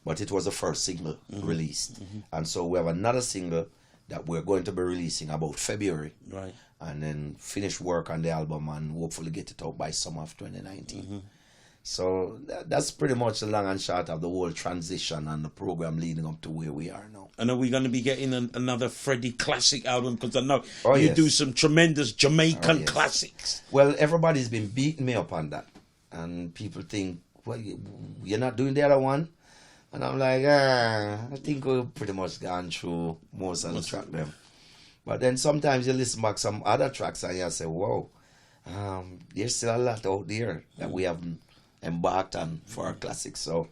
But it was the first single released. And so we have another single that we're going to be releasing about February. Right. And then finish work on the album and hopefully get it out by summer of 2019. So that's pretty much the long and short of the whole transition and the program leading up to where we are now. And are we going to be getting another Freddie classic album? Because I know Oh, you yes. do some tremendous Jamaican Oh, yes. classics. Well, everybody's been beating me up on that. And people think, well, you're not doing the other one? And I'm like, I think we've pretty much gone through most of the track them. But then sometimes you listen back some other tracks and you say, whoa, there's still a lot out there that we haven't embarked on for our classics. So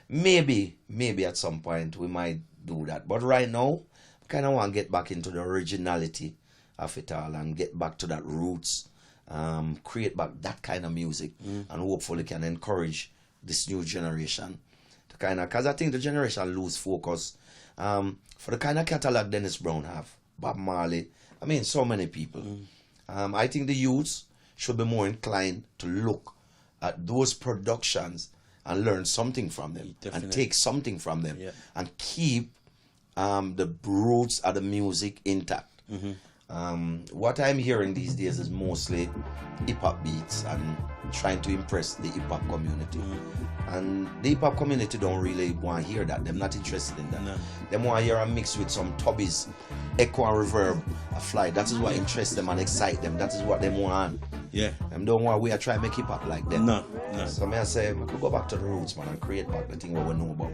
maybe at some point we might do that. But right now, I kind of want to get back into the originality of it all and get back to that roots, create back that kind of music, and hopefully can encourage this new generation to kind of, because I think the generation lose focus for the kind of catalog Dennis Brown have, Bob Marley, I mean so many people. I think the youths should be more inclined to look at those productions and learn something from them, and take something from them, and keep the roots of the music intact. What I'm hearing these days is mostly hip-hop beats and trying to impress the hip-hop community. And the hip-hop community don't really want to hear that. They're not interested in that. No. They want to hear a mix with some tubbies, echo and reverb, a fly. That is what interests them and excite them. That is what they want. Yeah. Them don't want we are trying to make hip-hop like them. No. So I say, we could go back to the roots, man, and create back the thing what we know about,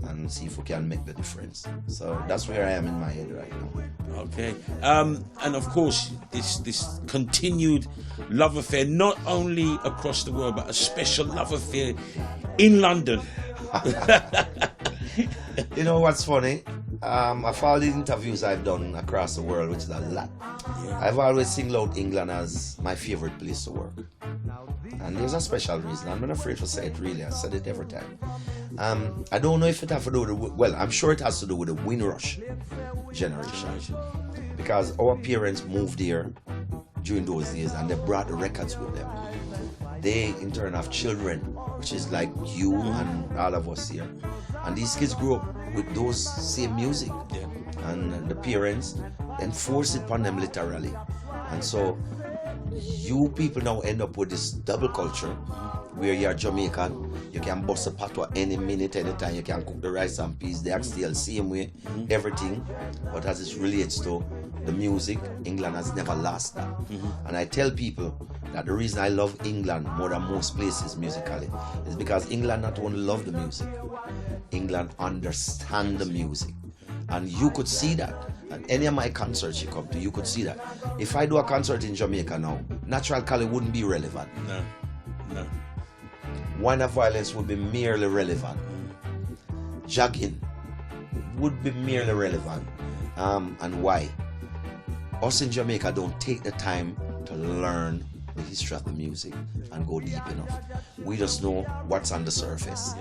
and see if we can make the difference. So that's where I am in my head right now. Okay. And of course, this continued love affair, not only across the world, but a special love affair in London. You know what's funny? Of all the interviews I've done across the world, which is a lot, I've always singled out England as my favorite place to work. And there's a special reason. I'm not afraid to say it really. I said it every time. I don't know if it has to do with well, I'm sure it has to do with the Windrush generation. Because our parents moved here during those days and they brought the records with them. They in turn have children, which is like you and all of us here. And these kids grew up with those same music. And the parents then force it upon them literally. And so you people now end up with this double culture where you're Jamaican, you can bust a patois any minute, anytime, you can cook the rice and peas, they act still same way, everything. But as it relates to the music, England has never lost that. And I tell people that the reason I love England more than most places musically is because England not only love the music, England understand the music. And you could see that. At any of my concerts you come to, you could see that. If I do a concert in Jamaica now, Natural Cali wouldn't be relevant. No. Wine of Violence would be merely relevant. Jogging would be merely relevant. And why? Us in Jamaica don't take the time to learn the history of the music and go deep enough. We just know what's on the surface.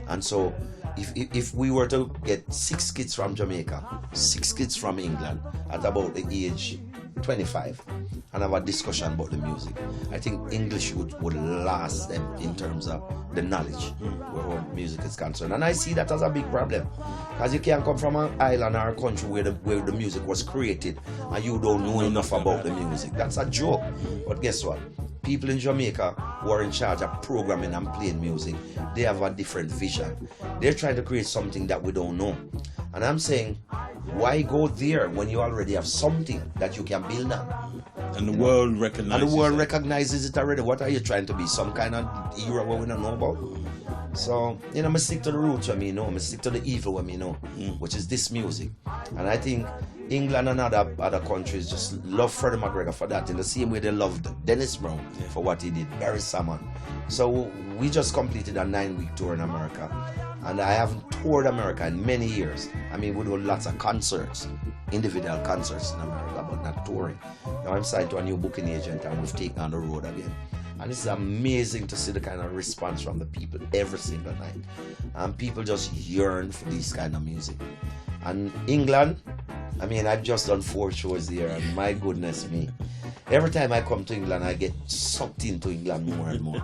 And so if we were to get 6 kids from Jamaica, 6 kids from England at about the age 25 and have a discussion about the music, I think English would last them in terms of the knowledge where music is concerned. And I see that as a big problem, because you can't come from an island or a country where the music was created and you don't know enough about the music. That's a joke. But guess what? People in Jamaica who are in charge of programming and playing music, they have a different vision. They're trying to create something that we don't know. And I'm saying, why go there when you already have something that you can build on? And the world recognizes And the world it. recognizes it already. What are you trying to be? Some kind of era where we don't know about? So, you know, I stick to the roots when me know. I stick to the evil when me know, which is this music. And I think England and other countries just love Freddie McGregor for that, in the same way they loved Dennis Brown for what he did, Barry Salmon. So we just completed a 9-week tour in America. And I haven't toured America in many years. I mean, we do lots of concerts, individual concerts in America. but not touring. Now I'm signed to a new booking agent and we've taken on the road again. And it's amazing to see the kind of response from the people every single night. And people just yearn for this kind of music. And England, I mean, I've just done 4 shows here, and my goodness me. Every time I come to England, I get sucked into England more and more.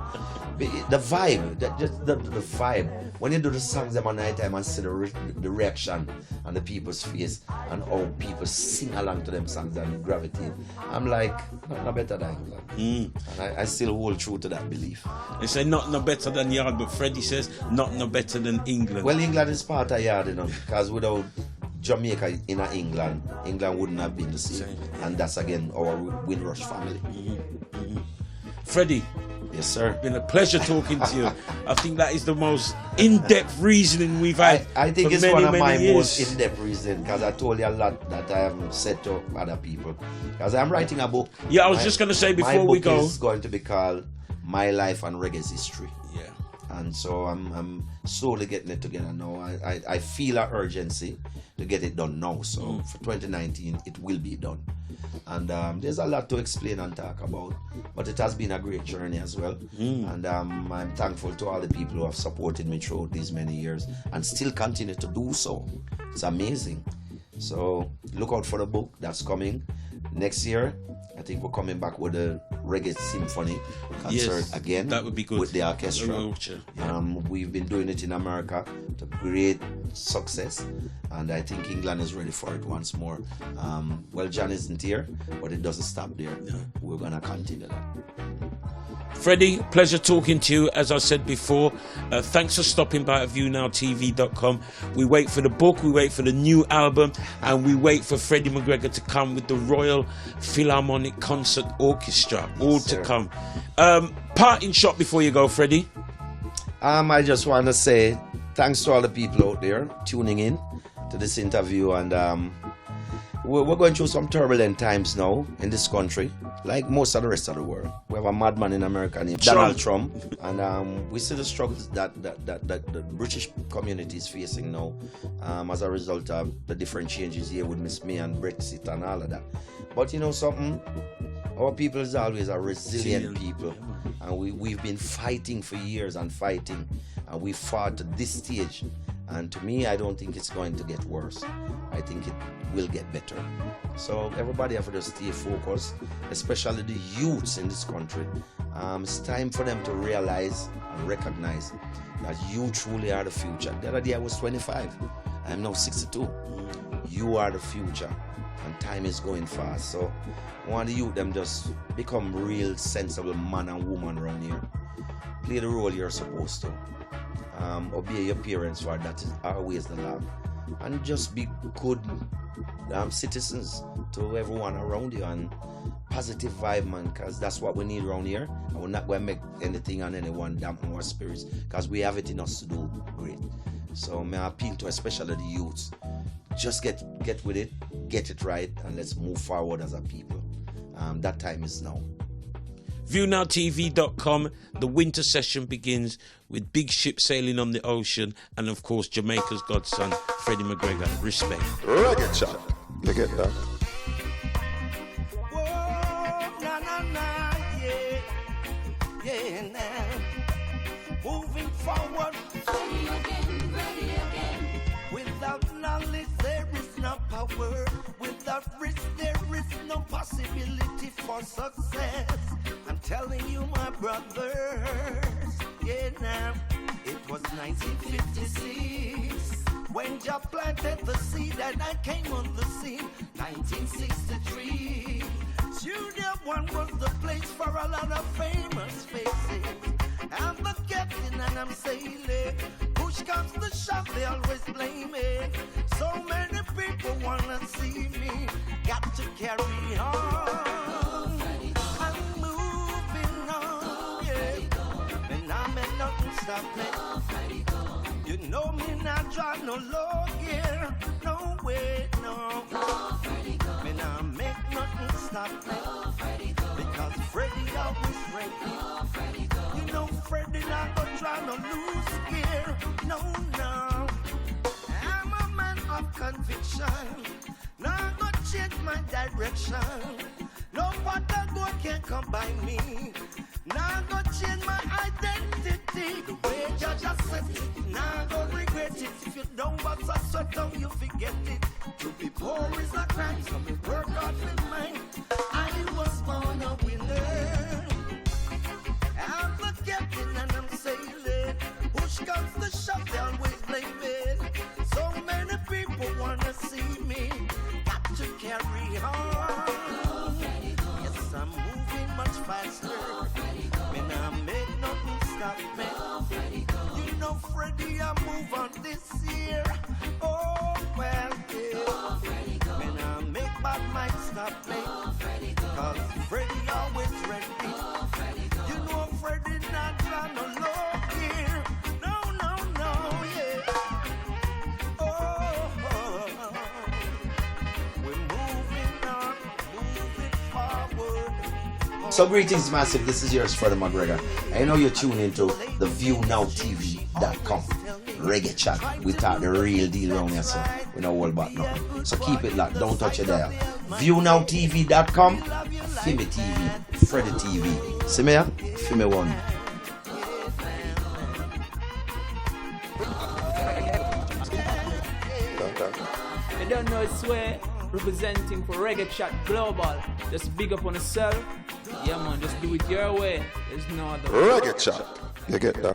The vibe, the vibe. When you do the songs them at night time and see the reaction on the people's face and how people sing along to them songs and gravitate, I'm like, no better than England. And I still hold true to that belief. They say not no better than Yard, but Freddie says not no better than England. Well, England is part of Yard, you know, because without Jamaica in England wouldn't have been the same. And that's again our Windrush family. Freddie. Yes, sir. It's been a pleasure talking to you. I think that is the most in-depth reasoning we've had. I think for it's many, one of many my years. most in-depth reasoning, because I told you a lot that I haven't said to other people. Because I'm writing a book. Yeah, I was just going to say before we go. My book is going to be called My Life and Reggae's History. Yeah. And so I'm slowly getting it together now. I feel an urgency to get it done now. So for 2019, it will be done. And there's a lot to explain and talk about. But it has been a great journey as well. And I'm thankful to all the people who have supported me throughout these many years and still continue to do so. It's amazing. So look out for the book that's coming next year. I think we're coming back with a reggae symphony concert again. That would be good. With the orchestra. We've been doing it in America to great success, and I think England is ready for it once more. Well, John isn't here, but it doesn't stop there. We're gonna continue that. Freddie, pleasure talking to you. As I said before, thanks for stopping by at ViewNowTv.com. We wait for the book, we wait for the new album, and we wait for Freddie McGregor to come with the Royal Philharmonic Concert Orchestra, all to come. Parting shot before you go, Freddie. I just want to say thanks to all the people out there tuning in to this interview, and we're going through some turbulent times now in this country, like most of the rest of the world. We have a madman in America named Donald Trump, and we see the struggles that the British community is facing now as a result of the different changes here with Miss May and Brexit and all of that. But you know something? Our people is always a resilient people, and we've been fighting for years and fighting, and we fought to this stage. And to me, I don't think it's going to get worse. I think it will get better. So everybody have to stay focused, especially the youths in this country. It's time for them to realize and recognize that you truly are the future. The other day I was 25. I'm now 62. You are the future, and time is going fast. So I want the youth them just become real sensible man and woman around here. Play the role you're supposed to. Obey your parents, for that is always the law, and just be good citizens to everyone around you, and positive vibe, man, because that's what we need around here. And we're not going to make anything and anyone dampen our spirits, because we have it in us to do great. So may I appeal to especially the youths, just get with it, get it right, and let's move forward as a people. That time is now. ViewNowTv.com. The winter session begins with big ships sailing on the ocean, and of course Jamaica's godson Freddie McGregor. Respect. Reggae Chat. You get that? Whoa, na na na, yeah, yeah now. Moving forward, ready again. Without knowledge there is no power. Without risk there is no possibility for success. I'm telling you, my brothers, yeah now. It was 1956 when Jah planted the seed and I came on the scene. 1963, Studio One was the place for a lot of famous faces. I'm the captain and I'm sailing. Push comes the shove, they always blame me. So many people wanna see me. Got to carry on. I'm moving on, yeah. And I may nothing stop me. You know me not drive no low gear. No way, no. Me not make nothing stop me. Because Freddie always ready. You know Freddie not gonna try no loose gear. No, no. I'm a man of conviction. Not gonna change my direction. No other go can come by me. Now go change my identity. The way you just said it, now go regret it. If you don't want to sweat down, you forget it. To be poor is a crime, so me work hard with mine. I was born a winner. I'm forgetting and I'm sailing. Push comes to shove, they always blame it. So many people wanna see me. Got to carry on. Yes, I'm moving much faster. When I make nothing stop me. You know, Freddie, I move on this year. Oh, well, yeah. When I make bad mind stop me. Cause Freddie always ready. You know, Freddie not trying to low here. No, yeah. Oh, we're moving on, moving forward. So greetings massive, this is yours Freddie McGregor. I know you're tuning into the ViewNowTv.com Reggae Chat. We talk the real deal around here, so we don't hold back nothing. So keep it locked, don't touch it there. ViewNowTv.com, Fimi TV, Freddie TV. See me here? Fimi one. You don't know it's where representing for Reggae Chat Global. Just big up on yourself. Yeah man, just do it your way. There's no other way. Reggae Chat. You get that?